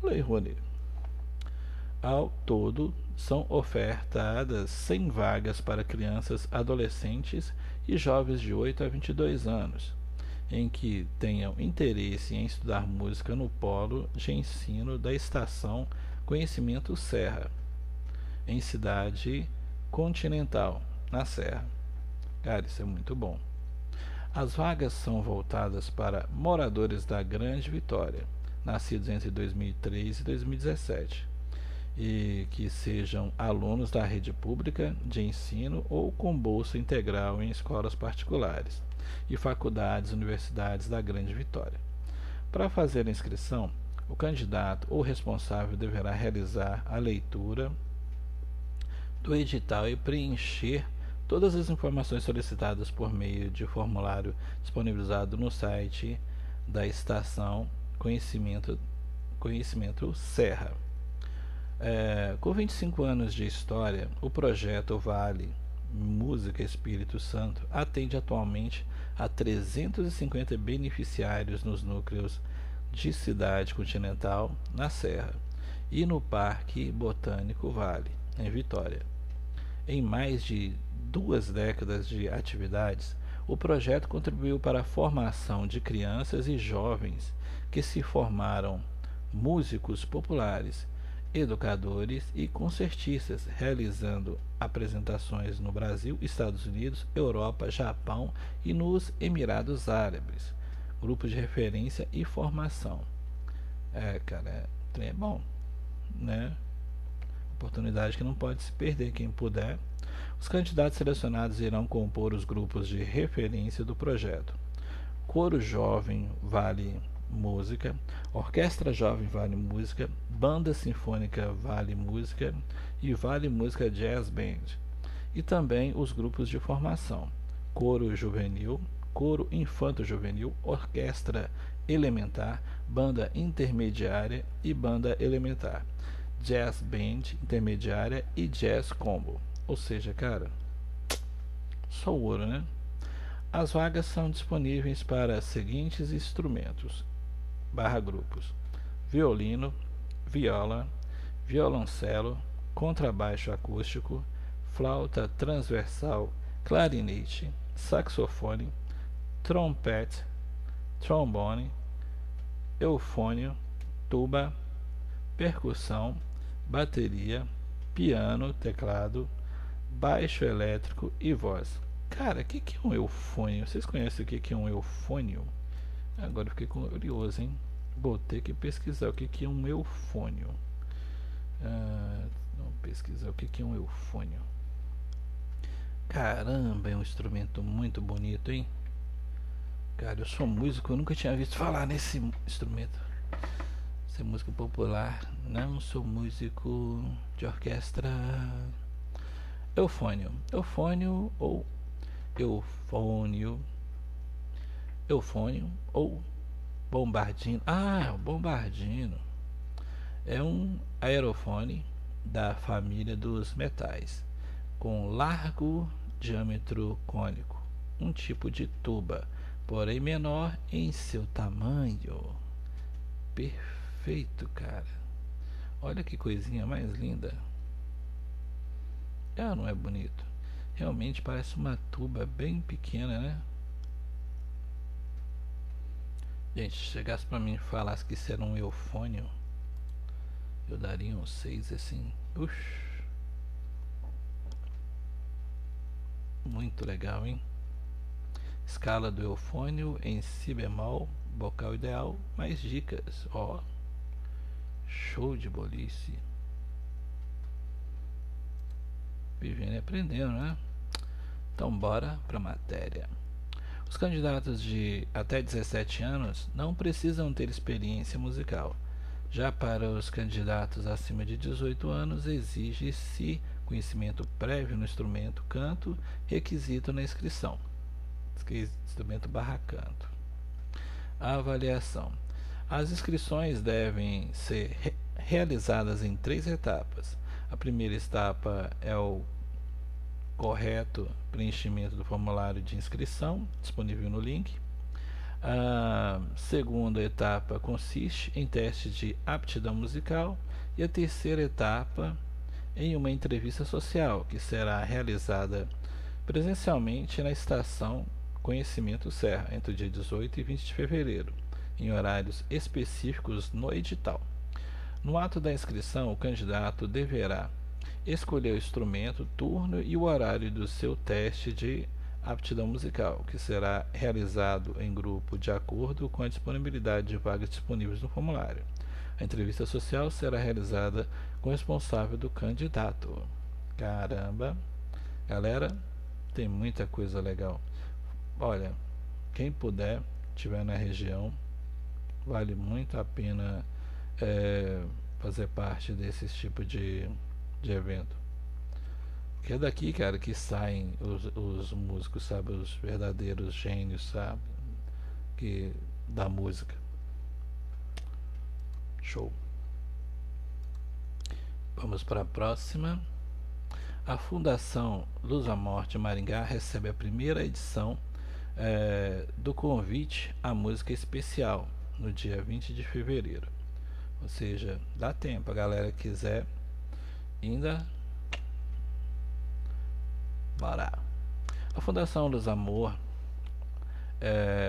Lei Rouanet. Ao todo, são ofertadas 100 vagas para crianças, adolescentes e jovens de 8 a 22 anos, em que tenham interesse em estudar música no Polo de Ensino da Estação Conhecimento Serra, em Cidade Continental, na Serra. Cara, isso é muito bom. As vagas são voltadas para moradores da Grande Vitória, nascidos entre 2003 e 2017, e que sejam alunos da rede pública de ensino ou com bolsa integral em escolas particulares e faculdades e universidades da Grande Vitória. Para fazer a inscrição, o candidato ou responsável deverá realizar a leitura do edital e preencher todas as informações solicitadas por meio de formulário disponibilizado no site da Estação Conhecimento Serra. Com 25 anos de história, o projeto Vale Música Espírito Santo atende atualmente a 350 beneficiários nos núcleos de Cidade Continental, na Serra, e no Parque Botânico Vale, em Vitória. Em mais de 2 décadas de atividades, o projeto contribuiu para a formação de crianças e jovens que se formaram músicos populares, educadores e concertistas, realizando apresentações no Brasil, Estados Unidos, Europa, Japão e nos Emirados Árabes. Grupo de referência e formação. Cara, é bom, né? Oportunidade que não pode se perder, quem puder. Os candidatos selecionados irão compor os grupos de referência do projeto: Coro Jovem Vale Música, Orquestra Jovem Vale Música, Banda Sinfônica Vale Música e Vale Música Jazz Band, e também os grupos de formação: Coro Juvenil, Coro Infanto-Juvenil, Orquestra Elementar, Banda Intermediária e Banda Elementar, Jazz Band Intermediária e Jazz Combo. Ou seja, cara, só ouro, né? As vagas são disponíveis para seguintes instrumentos / grupos: violino, viola, violoncelo, contrabaixo acústico, flauta transversal, clarinete, saxofone, trompete, trombone, eufônio, tuba, percussão, bateria, piano, teclado, baixo elétrico e voz. Cara, o que é um eufônio? Vocês conhecem o que é um eufônio? Agora eu fiquei curioso, hein? Vou ter que pesquisar o que é um eufônio. Vamos pesquisar o que é um eufônio. Caramba, é um instrumento muito bonito, hein? Cara, eu sou músico, eu nunca tinha visto falar nesse instrumento. Isso é música popular, não sou músico de orquestra. Eufônio. Eufônio ou eufônio. Eufônio ou bombardino. O bombardino é um aerofone da família dos metais, com largo diâmetro cônico, um tipo de tuba, porém menor em seu tamanho. Perfeito, cara. Olha que coisinha mais linda. Não é bonito? Realmente parece uma tuba bem pequena, né? Gente, se chegasse pra mim e falasse que isso era um eufônio, eu daria um 6 assim. Muito legal, hein? Escala do eufônio em si bemol, vocal ideal, mais dicas. Show de bolice. Vivendo e aprendendo, né? Então bora pra matéria. Os candidatos de até 17 anos não precisam ter experiência musical. Já para os candidatos acima de 18 anos, exige-se conhecimento prévio no instrumento canto, requisito na inscrição. Instrumento / canto. A avaliação. As inscrições devem ser realizadas em 3 etapas. A primeira etapa é o correto preenchimento do formulário de inscrição, disponível no link. A segunda etapa consiste em teste de aptidão musical e a terceira etapa em uma entrevista social, que será realizada presencialmente na Estação Conhecimento Serra, entre o dia 18 e 20 de fevereiro, em horários específicos no edital. No ato da inscrição, o candidato deverá escolher o instrumento, turno e o horário do seu teste de aptidão musical, que será realizado em grupo de acordo com a disponibilidade de vagas disponíveis no formulário. A entrevista social será realizada com o responsável do candidato. Caramba, galera, tem muita coisa legal. Olha, quem puder, estiver na região, vale muito a pena fazer parte desse tipo de evento. Que é daqui, cara, que saem os músicos, sabe? Os verdadeiros gênios, sabe? Da música. Show. Vamos para a próxima. A Fundação Luz à Morte Maringá recebe a primeira edição do convite à música especial no dia 20 de fevereiro. Ou seja, dá tempo, a galera que quiser ainda. Bora. A Fundação Luz Amor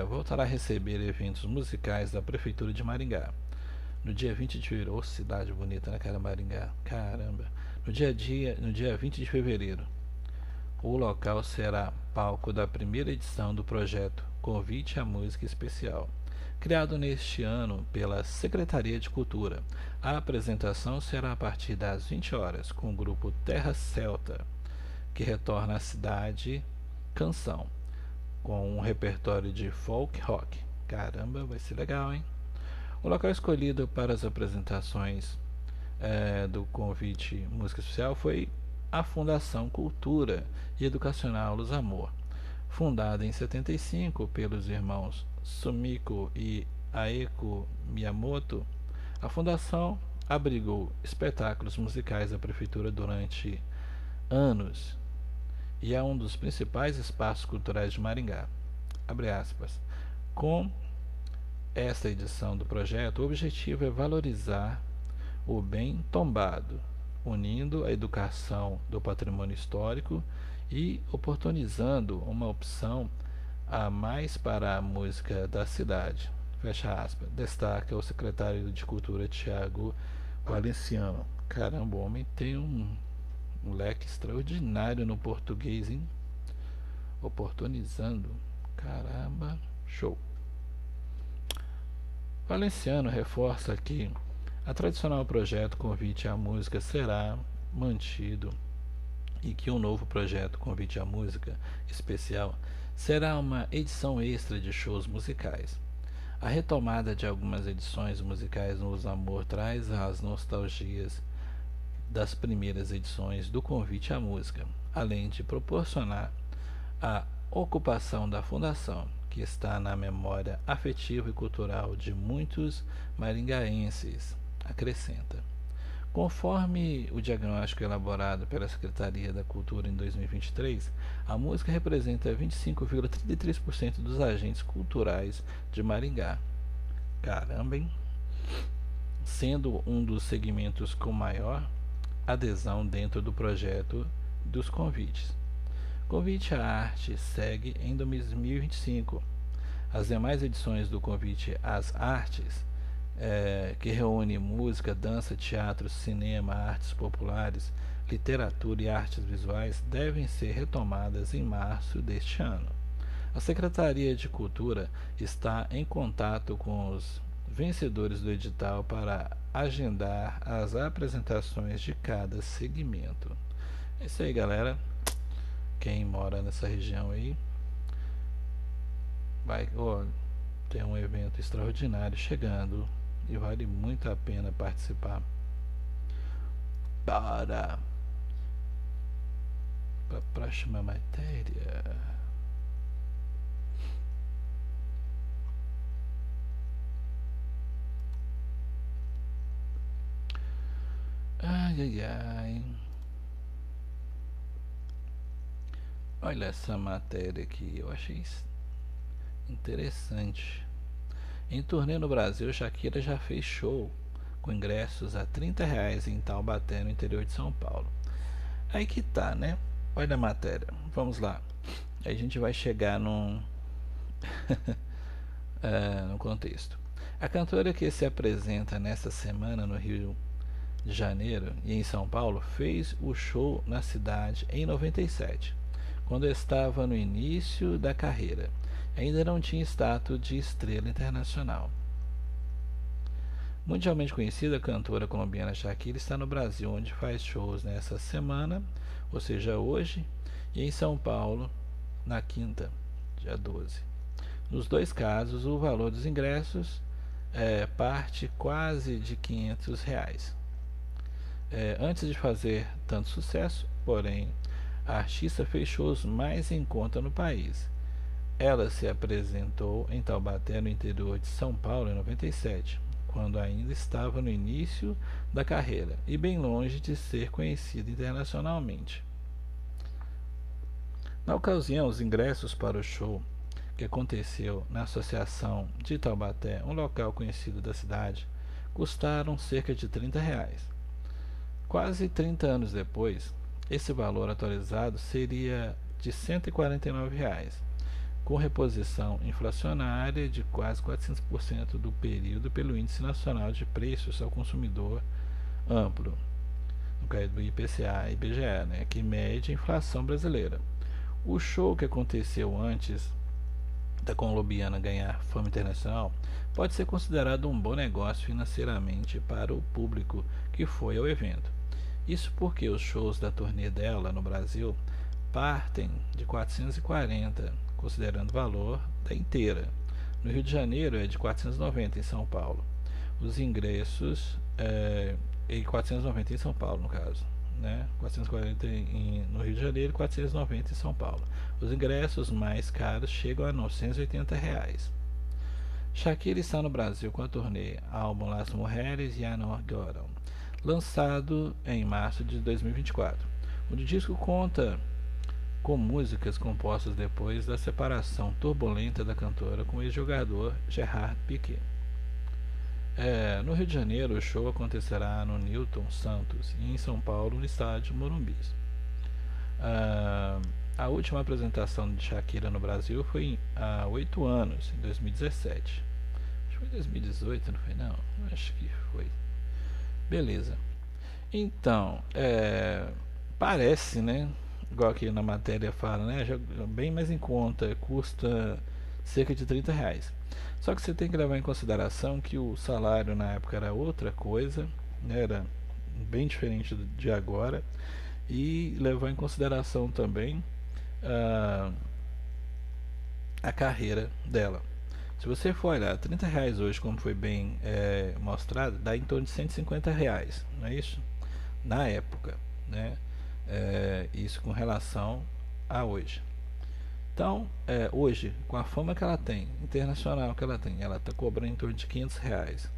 voltará a receber eventos musicais da Prefeitura de Maringá no dia 20 de fevereiro. Cidade bonita, né, cara? Maringá, caramba. No dia 20 de fevereiro, o local será palco da primeira edição do projeto Convite à Música Especial, criado neste ano pela Secretaria de Cultura. A apresentação será a partir das 20 horas, com o grupo Terra Celta, que retorna à cidade Canção, com um repertório de folk rock. Caramba, vai ser legal, hein? O local escolhido para as apresentações do convite música especial foi a Fundação Cultura e Educacional Luz Amor, fundada em 75 pelos irmãos Sumiko e Aeko Miyamoto. A fundação abrigou espetáculos musicais da prefeitura durante anos e é um dos principais espaços culturais de Maringá. Abre aspas. Com esta edição do projeto, o objetivo é valorizar o bem tombado, unindo a educação do patrimônio histórico e oportunizando uma opção a mais para a música da cidade. Fecha aspas. Destaca o secretário de Cultura, Tiago Valenciano. Caramba, o homem tem um leque extraordinário no português, hein? Oportunizando. Caramba, show. Valenciano reforça que a tradicional projeto Convite à Música será mantido e que o novo projeto Convite à Música Especial será uma edição extra de shows musicais. A retomada de algumas edições musicais no Luz Amor traz as nostalgias das primeiras edições do Convite à Música, além de proporcionar a ocupação da fundação, que está na memória afetiva e cultural de muitos maringaenses, acrescenta. Conforme o diagnóstico elaborado pela Secretaria da Cultura em 2023, a música representa 25,33% dos agentes culturais de Maringá. Caramba, hein? Sendo um dos segmentos com maior adesão dentro do projeto dos convites. Convite à Arte segue em 2025. As demais edições do Convite às Artes, que reúne música, dança, teatro, cinema, artes populares, literatura e artes visuais, devem ser retomadas em março deste ano. A Secretaria de Cultura está em contato com os vencedores do edital para agendar as apresentações de cada segmento. É isso aí, galera. Quem mora nessa região aí vai ter um evento extraordinário chegando e vale muito a pena participar. Para a próxima matéria. Ai, ai, ai. Olha essa matéria aqui, eu achei interessante. Em turnê no Brasil, Shakira já fez show com ingressos a R$ 30 em Taubaté, no interior de São Paulo. Aí que tá, né? Olha a matéria, vamos lá. Aí a gente vai chegar num contexto. A cantora que se apresenta nesta semana no Rio de Janeiro e em São Paulo fez o show na cidade em 97, quando estava no início da carreira. Ainda não tinha status de estrela internacional. Mundialmente conhecida, a cantora colombiana Shakira está no Brasil, onde faz shows nessa semana, ou seja, hoje, e em São Paulo, na quinta, dia 12. Nos dois casos, o valor dos ingressos parte quase de R$ 500. Antes de fazer tanto sucesso, porém, a artista fez shows mais em conta no país. Ela se apresentou em Taubaté, no interior de São Paulo, em 97, quando ainda estava no início da carreira e bem longe de ser conhecida internacionalmente. Na ocasião, os ingressos para o show, que aconteceu na Associação de Taubaté, um local conhecido da cidade, custaram cerca de R$ 30. Quase 30 anos depois, esse valor atualizado seria de R$ 149, com reposição inflacionária de quase 400% do período pelo Índice Nacional de Preços ao Consumidor Amplo, no caso do IPCA e IBGE, que mede a inflação brasileira. O show, que aconteceu antes da colombiana ganhar fama internacional, pode ser considerado um bom negócio financeiramente para o público que foi ao evento. Isso porque os shows da turnê dela no Brasil partem de 440, considerando o valor da inteira. No Rio de Janeiro é de 490 em São Paulo. Os ingressos e 490 em São Paulo, no caso, 440 no Rio de Janeiro e 490 em São Paulo. Os ingressos mais caros chegam a R$ 980. Shakira está no Brasil com a turnê Álbum Las Mujeres Ya No Lloran, lançado em março de 2024. O disco conta com músicas compostas depois da separação turbulenta da cantora com o ex-jogador Gerard Piqué. No Rio de Janeiro, o show acontecerá no Newton Santos e em São Paulo, no estádio Morumbi. A última apresentação de Shakira no Brasil foi há 8 anos, em 2017. Acho que foi 2018, não foi não? Acho que foi. Beleza. Então, parece, igual aqui na matéria fala, bem mais em conta, custa cerca de R$ 30. Só que você tem que levar em consideração que o salário na época era outra coisa, era bem diferente de agora, e levar em consideração também a carreira dela. Se você for olhar R$ 30 hoje, como foi bem mostrado, dá em torno de R$ 150, não é isso? Na época, isso com relação a hoje. Então, hoje, com a fama que ela tem, internacional que ela tem, ela está cobrando em torno de R$ 500.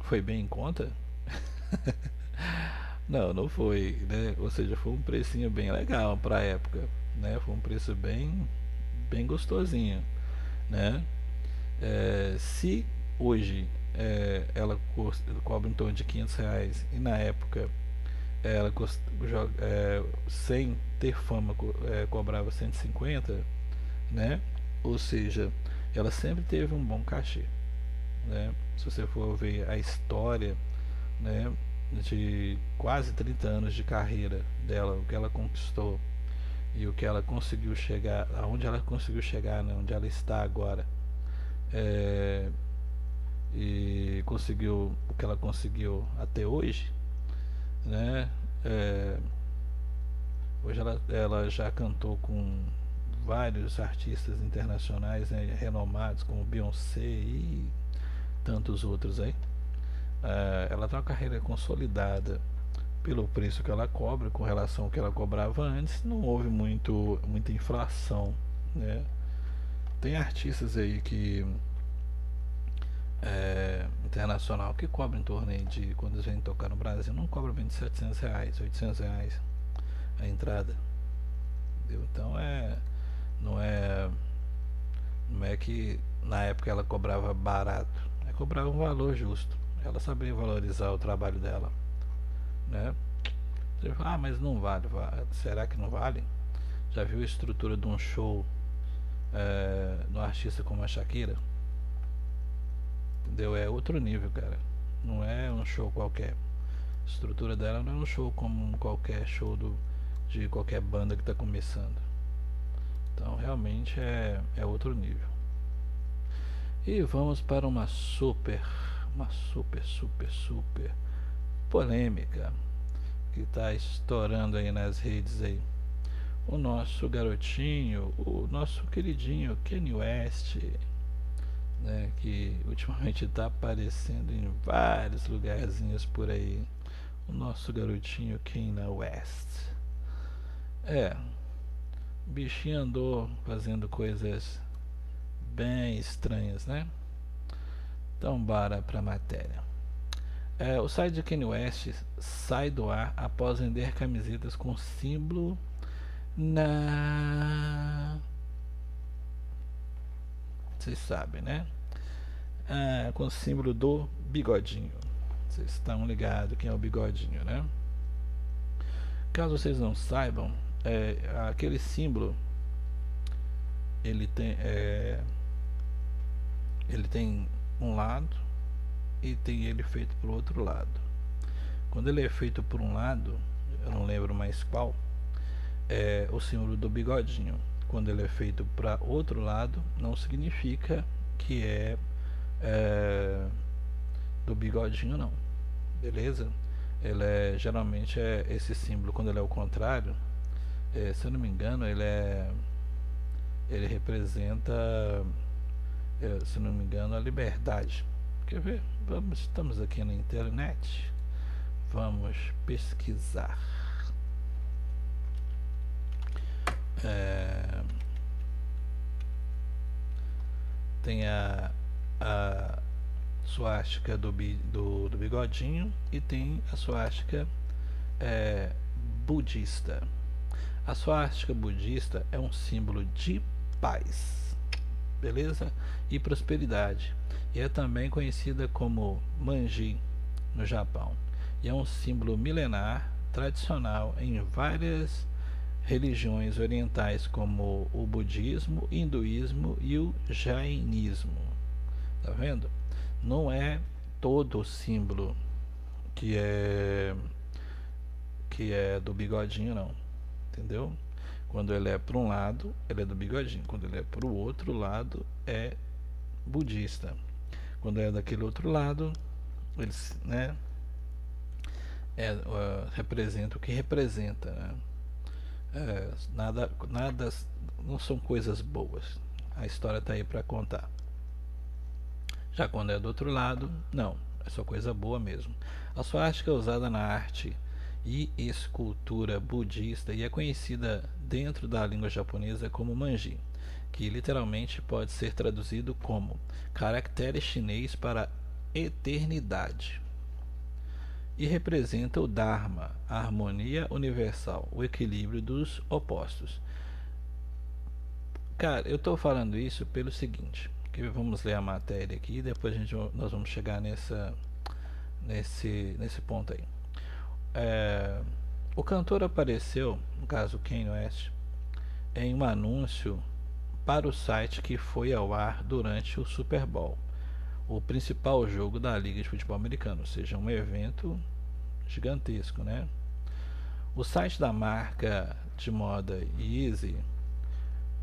Foi bem em conta? Não foi, Ou seja, foi um precinho bem legal para a época, Foi um preço bem gostosinho, Se hoje ela cobra em torno de R$ 500 e na época ela sem ter fama cobrava 150, ou seja, ela sempre teve um bom cachê, se você for ver a história, de quase 30 anos de carreira dela, o que ela conquistou e o que ela conseguiu chegar, aonde ela conseguiu chegar, onde ela está agora, e conseguiu o que ela conseguiu até hoje, hoje ela já cantou com vários artistas internacionais, renomados como Beyoncé e tantos outros aí. Ela tem uma carreira consolidada pelo preço que ela cobra com relação ao que ela cobrava antes. Não houve muita inflação, Tem artistas aí que internacional que cobra em torno de, quando eles vêm tocar no Brasil, não cobra bem de R$ 700, R$ 800 a entrada, entendeu? Então não é que na época ela cobrava barato, cobrava um valor justo. Ela sabia valorizar o trabalho dela, Você fala, mas não vale. Será que não vale? Já viu a estrutura de um show de um artista como a Shakira? Entendeu? É outro nível, cara. Não é um show qualquer. A estrutura dela não é um show como qualquer show de qualquer banda que está começando. Então realmente é outro nível. E vamos para uma super polêmica que está estourando aí nas redes aí. O nosso garotinho, o nosso queridinho Kanye West, né, que ultimamente está aparecendo em vários lugarzinhos por aí. O nosso garotinho Kanye West. O bichinho andou fazendo coisas bem estranhas, né? Então bora pra matéria. O site de Kanye West sai do ar após vender camisetas com símbolo vocês sabem, né? Com o símbolo do bigodinho. Vocês estão ligados quem é o bigodinho, né? Caso vocês não saibam, aquele símbolo ele tem um lado e tem ele feito por outro lado. Quando ele é feito por um lado, eu não lembro mais qual, é o símbolo do bigodinho. Quando ele é feito para outro lado, não significa que é do bigodinho, não. Beleza? Geralmente esse símbolo, quando ele é o contrário, se eu não me engano, ele representa, se eu não me engano, a liberdade. Quer ver? Estamos aqui na internet. Vamos pesquisar. Tem a suástica do bigodinho e tem a suástica budista. A suástica budista é um símbolo de paz, beleza? E prosperidade. E é também conhecida como manji no Japão. E é um símbolo milenar, tradicional em várias religiões orientais, como o budismo, hinduísmo e o jainismo. Tá vendo? Não é todo o símbolo que é do bigodinho, não. Entendeu? Quando ele é para um lado, ele é do bigodinho. Quando ele é para o outro lado, é budista. Quando é daquele outro lado, eles, né, representa o que representa, né? Nada, não são coisas boas. A história está aí para contar. Já quando é do outro lado, não, é só coisa boa mesmo. A suástica é usada na arte e escultura budista e é conhecida dentro da língua japonesa como manji, que literalmente pode ser traduzido como caractere chinês para eternidade, e representa o Dharma, a harmonia universal, o equilíbrio dos opostos. Cara, eu estou falando isso pelo seguinte, que vamos ler a matéria aqui e depois nós vamos chegar nesse ponto aí. O cantor apareceu, no caso Kanye West, em um anúncio para o site que foi ao ar durante o Super Bowl, o principal jogo da Liga de Futebol Americano, ou seja, um evento gigantesco, né? O site da marca de moda Yeezy,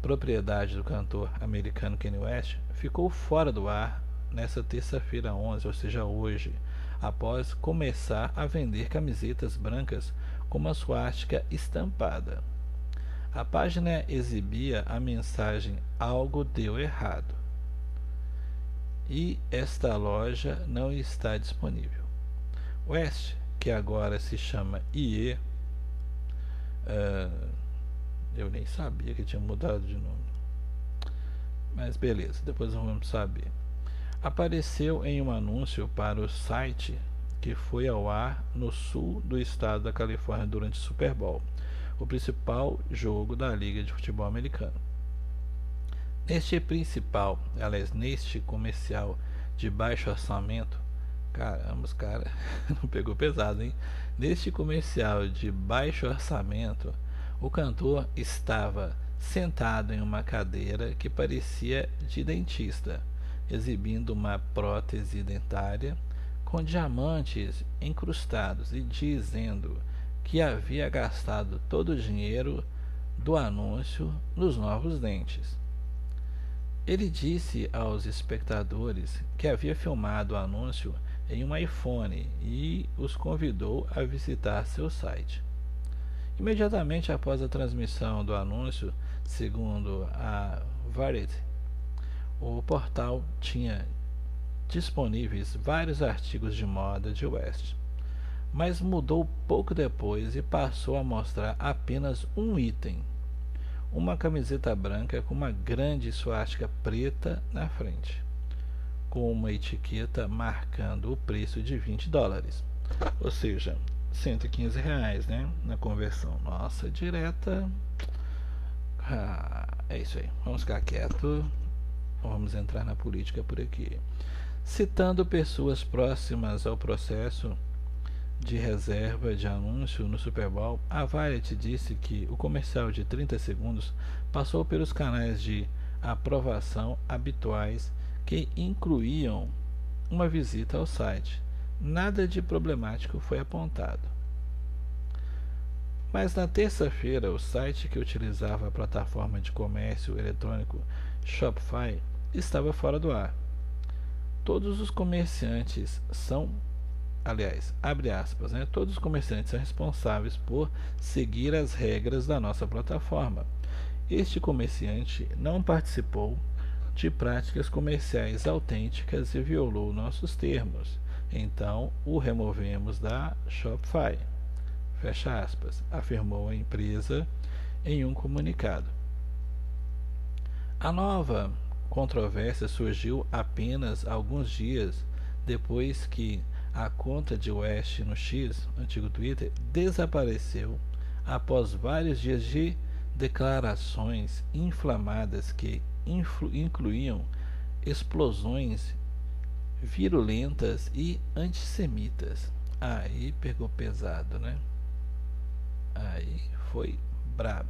propriedade do cantor americano Kanye West, ficou fora do ar nesta terça-feira 11, ou seja, hoje, após começar a vender camisetas brancas com uma suástica estampada. A página exibia a mensagem "Algo deu errado" e esta loja não está disponível. West, que agora se chama IE, eu nem sabia que tinha mudado de nome, mas beleza, depois vamos saber. Apareceu em um anúncio para o site que foi ao ar no sul do estado da Califórnia durante o Super Bowl, o principal jogo da Liga de Futebol Americano. Neste comercial de baixo orçamento, caramba, os caras não pegou pesado, hein? Neste comercial de baixo orçamento, o cantor estava sentado em uma cadeira que parecia de dentista, exibindo uma prótese dentária com diamantes incrustados e dizendo que havia gastado todo o dinheiro do anúncio nos novos dentes. Ele disse aos espectadores que havia filmado o anúncio em um iPhone e os convidou a visitar seu site. Imediatamente após a transmissão do anúncio, segundo a Variety, o portal tinha disponíveis vários artigos de moda de West, mas mudou pouco depois e passou a mostrar apenas um item: uma camiseta branca com uma grande suástica preta na frente, com uma etiqueta marcando o preço de $20, ou seja, R$ 115, né, na conversão nossa direta. É isso aí, vamos ficar quieto, vamos entrar na política por aqui. Citando pessoas próximas ao processo de reserva de anúncio no Super Bowl, a Variety disse que o comercial de 30 segundos passou pelos canais de aprovação habituais, que incluíam uma visita ao site. Nada de problemático foi apontado. Mas na terça-feira, o site que utilizava a plataforma de comércio eletrônico Shopify estava fora do ar. Todos os comerciantes são, aliás, abre aspas, né? Todos os comerciantes são responsáveis por seguir as regras da nossa plataforma. Este comerciante não participou de práticas comerciais autênticas e violou nossos termos. Então, o removemos da Shopify. Fecha aspas, afirmou a empresa em um comunicado. A nova controvérsia surgiu apenas alguns dias depois que a conta de West no X, antigo Twitter, desapareceu após vários dias de declarações inflamadas que incluíam explosões virulentas e antissemitas. Aí pegou pesado, né? Aí foi brabo.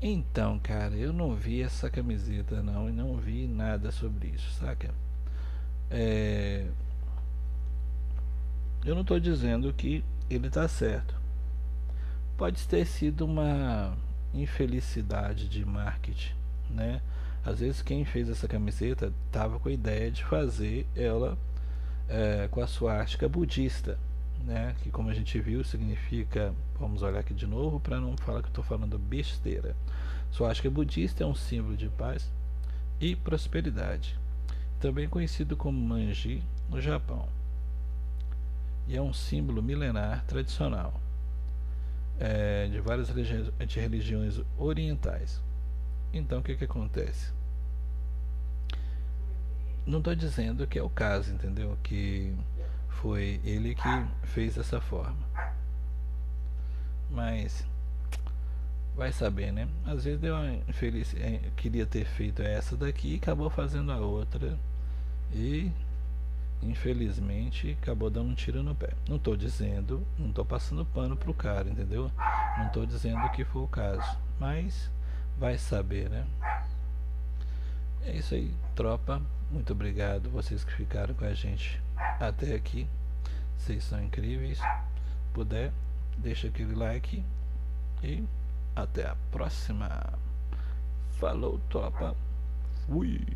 Então, cara, eu não vi essa camiseta não, e não vi nada sobre isso, saca? Eu não estou dizendo que ele está certo. Pode ter sido uma infelicidade de marketing, né? Às vezes quem fez essa camiseta estava com a ideia de fazer ela com a suástica budista, né? Que, como a gente viu, significa, vamos olhar aqui de novo para não falar que eu estou falando besteira. Suástica budista é um símbolo de paz e prosperidade, também conhecido como manji no Japão, e é um símbolo milenar tradicional de várias religiões orientais. Então, o que acontece? Não estou dizendo que é o caso, entendeu? Que foi ele que fez dessa forma, mas vai saber, né? Às vezes deu uma queria ter feito essa daqui e acabou fazendo a outra, e infelizmente acabou dando um tiro no pé. Não estou dizendo, não estou passando pano pro cara, entendeu? Não estou dizendo que foi o caso, mas vai saber, né? É isso aí, tropa. Muito obrigado vocês que ficaram com a gente até aqui. Vocês são incríveis. Puder, deixa aquele like e até a próxima. Falou, tropa. Fui.